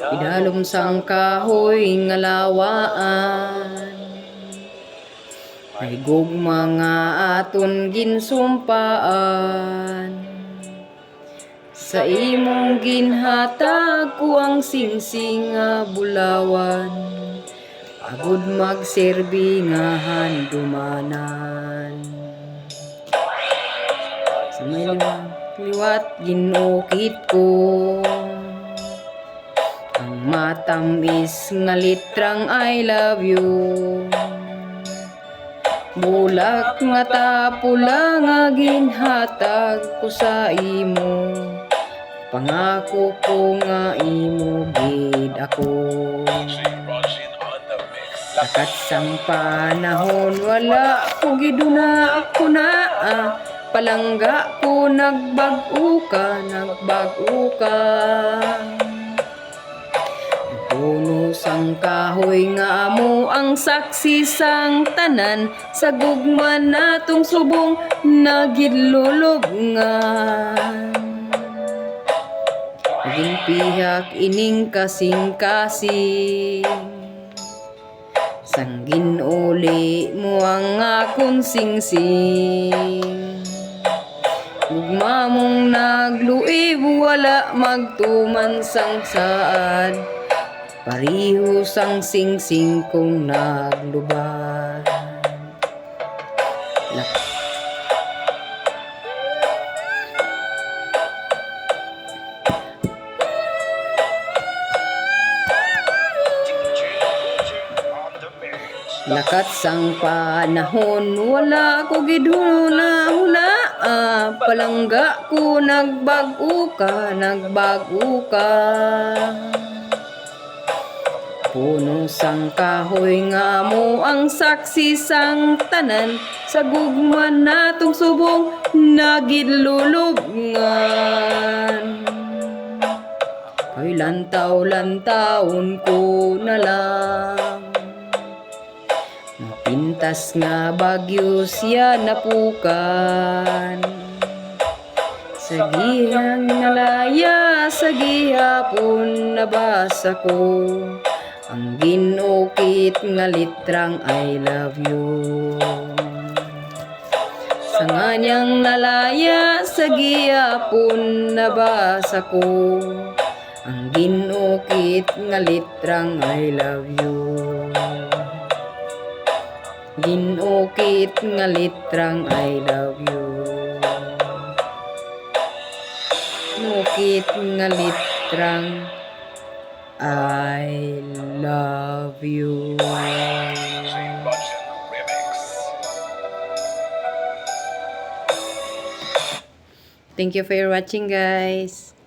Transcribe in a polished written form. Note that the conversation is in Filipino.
Idalom sang kahoy nga lawaan, ay gugma nga aton ginsumpaan. Sa imong ginhatag ko ang singsing nga bulawan, agud magserbi nga handumanan. Sa may liwat ginukit ko ang matamis nga litrang I love you. Bulak nga tapula nga ginhatag ko sa imo, pangako ko nga imo gid ako. Lakat sang panahon wala ko giduna ako na palangga ko nagbag-o ka. Puno sang kahoy nga amo ang saksi sang tanan, sa gugma natong subong nagidlulubngan. Naging pihak ining kasing-kasing, sang ginuli mo ang akong singsing. Gugma mong nagluib wala magtuman sang saad, pariho sang singsing kong naglubad. Lakat sang panahon wala ko gidhuna-huna, palangga ko nagbag-o ka. Puno sang kahoy nga mo ang saksi sang tanan, sa gugma natong subong nagidlulubngan. Kay lantaw-lantawon ko na lang, napintas nga bagyo siya napukan. Sa gihang nalaya, sa gihapon nabasa ko ang ginukit nga litrang I love you. Sa nganyang nalaya, sa gihapon nabasa ko ang ginukit nga litrang I love you. Ginukit nga litrang I love you. Ginukit nga litrang I love you. Thank you for watching, guys.